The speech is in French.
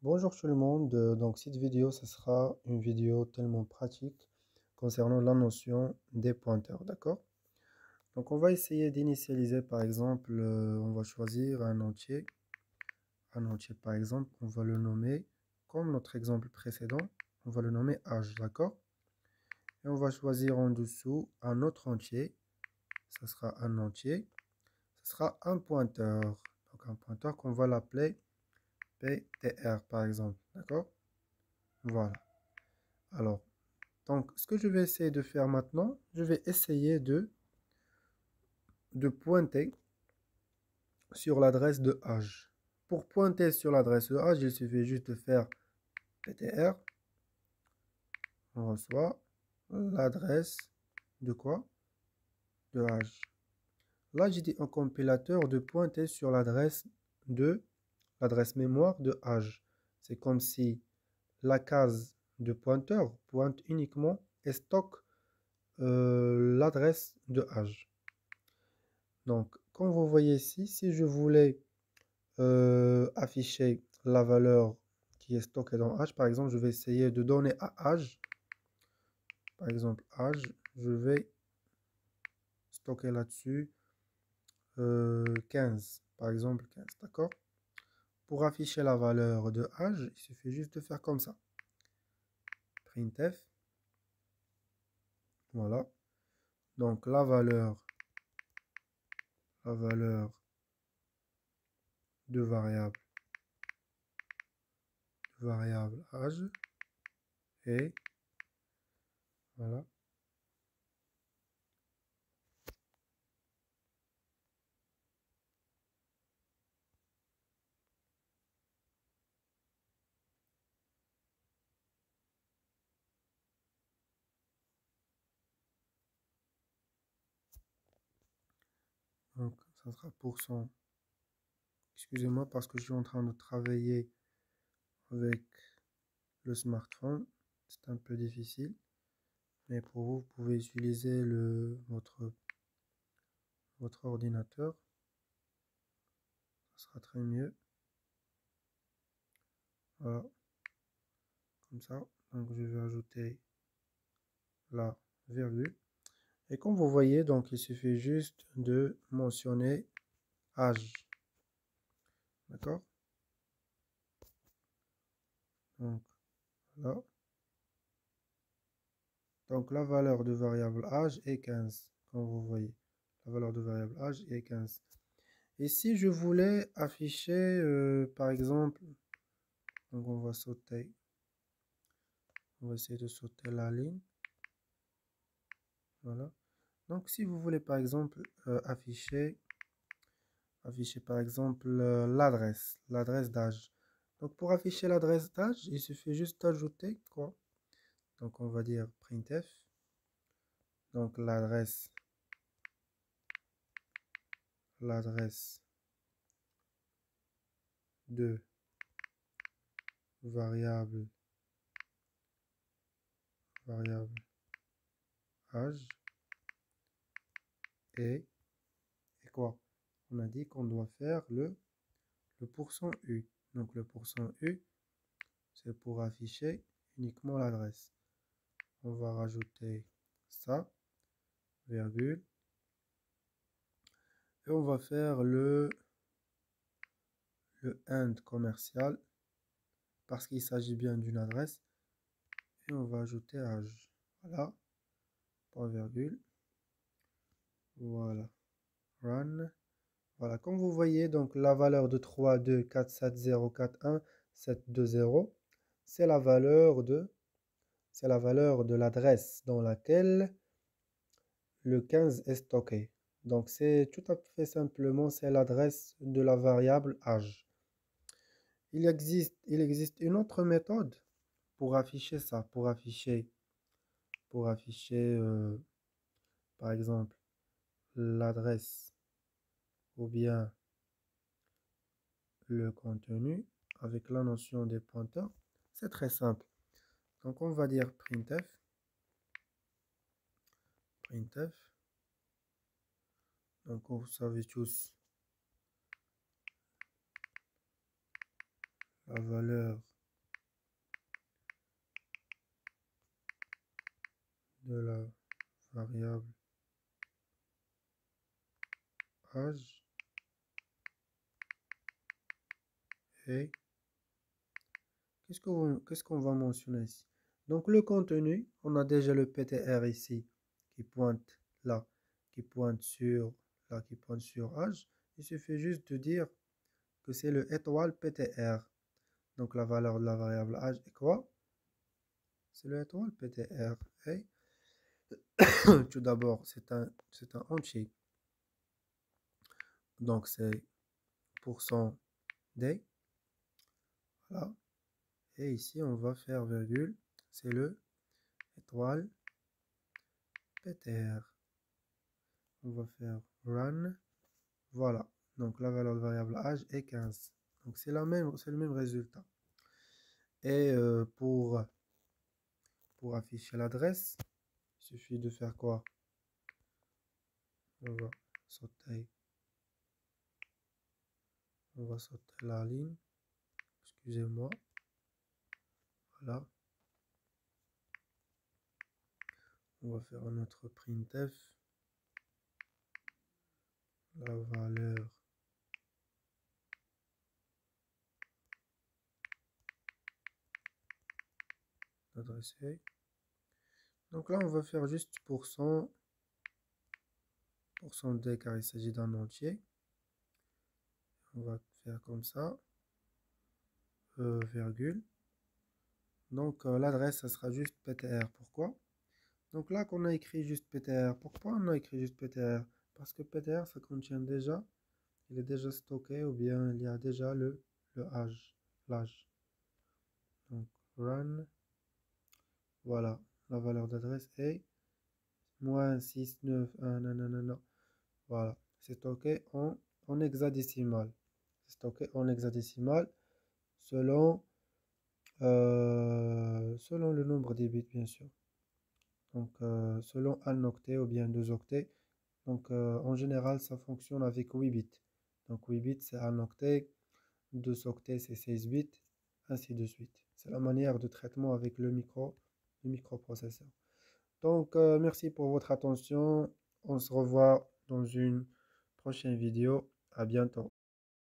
Bonjour tout le monde, donc cette vidéo, ce sera une vidéo tellement pratique concernant la notion des pointeurs, d'accord? Donc on va essayer d'initialiser par exemple, on va choisir un entier par exemple, on va le nommer comme notre exemple précédent, on va le nommer âge, d'accord? Et on va choisir en dessous un autre entier, ça sera un entier, ce sera un pointeur, donc un pointeur qu'on va l'appeler PTR par exemple, d'accord? Voilà. Alors, donc, ce que je vais essayer de faire maintenant, je vais essayer de pointer sur l'adresse de H. Pour pointer sur l'adresse de H, il suffit juste de faire PTR. On reçoit l'adresse de quoi? De H. Là, j'ai dit au compilateur de pointer sur l'adresse mémoire de H. C'est comme si la case de pointeur pointe uniquement et stocke l'adresse de H. Donc, comme vous voyez ici, si je voulais afficher la valeur qui est stockée dans H, par exemple, je vais essayer de donner à H, par exemple, H, je vais stocker là-dessus 15, par exemple 15, d'accord? Pour afficher la valeur de H, il suffit juste de faire comme ça. Printf, voilà. Donc, la valeur de variable âge et voilà. Donc, ça sera %. Excusez-moi parce que je suis en train de travailler avec le smartphone. C'est un peu difficile. Mais pour vous, vous pouvez utiliser votre ordinateur. Ça sera très mieux. Voilà. Comme ça. Donc, je vais ajouter la virgule. Et comme vous voyez, donc, il suffit juste de mentionner âge. D'accord? Donc, là. Donc, la valeur de variable âge est 15. Comme vous voyez. La valeur de variable âge est 15. Et si je voulais afficher, par exemple, donc on va essayer de sauter la ligne. Voilà. Donc, si vous voulez, par exemple, afficher par exemple, l'adresse d'âge. Donc, pour afficher l'adresse d'âge, il suffit juste d'ajouter quoi? Donc, on va dire printf. Donc, l'adresse de variable âge et quoi? On a dit qu'on doit faire le %U. Donc, le %U, c'est pour afficher uniquement l'adresse. On va rajouter ça, virgule. Et on va faire le end commercial parce qu'il s'agit bien d'une adresse. Et on va ajouter âge. Voilà. Point virgule. Voilà. Run. Voilà. Comme vous voyez, donc la valeur de 3, 2, 4, 7, 0, 4, 1, 7, 2, 0, c'est la valeur de l'adresse dans laquelle le 15 est stocké. Donc c'est tout à fait simplement, c'est l'adresse de la variable âge. Il existe une autre méthode pour afficher ça, pour afficher par exemple l'adresse ou bien le contenu avec la notion des pointeurs. C'est très simple. Donc on va dire printf. Donc vous savez tous la valeur de la variable âge et qu'est-ce qu'on va mentionner ici? Donc le contenu, on a déjà le PTR ici qui pointe là, qui pointe sur là, qui pointe sur âge. Il suffit juste de dire que c'est le étoile PTR. Donc la valeur de la variable âge est quoi? C'est le étoile PTR. Et tout d'abord, c'est un entier. Donc c'est %d. Voilà. Et ici, on va faire virgule. C'est le étoile PTR. On va faire run. Voilà. Donc la valeur de variable âge est 15. Donc c'est le même résultat. Et pour afficher l'adresse, il suffit de faire quoi? On va sauter. On va sauter la ligne. Excusez-moi. Voilà. On va faire notre printf. La valeur d'adresse. Donc là, on va faire juste %d car il s'agit d'un entier. On va faire comme ça, virgule. Donc l'adresse, ça sera juste PTR. Pourquoi? Donc là qu'on a écrit juste PTR. Pourquoi on a écrit juste PTR? Parce que PTR, ça contient déjà, il est déjà stocké ou bien il y a déjà l'âge. Donc run, voilà, la valeur d'adresse est -691, nanana. Voilà, c'est stocké en hexadécimal. C'est stocké en hexadécimal selon, selon le nombre des bits, bien sûr. Donc, selon un octet ou bien 2 octets. Donc, en général, ça fonctionne avec 8 bits. Donc, 8 bits, c'est un octet. 2 octets, c'est 16 bits, ainsi de suite. C'est la manière de traitement avec le microprocesseur. Donc, merci pour votre attention. On se revoit dans une prochaine vidéo. À bientôt.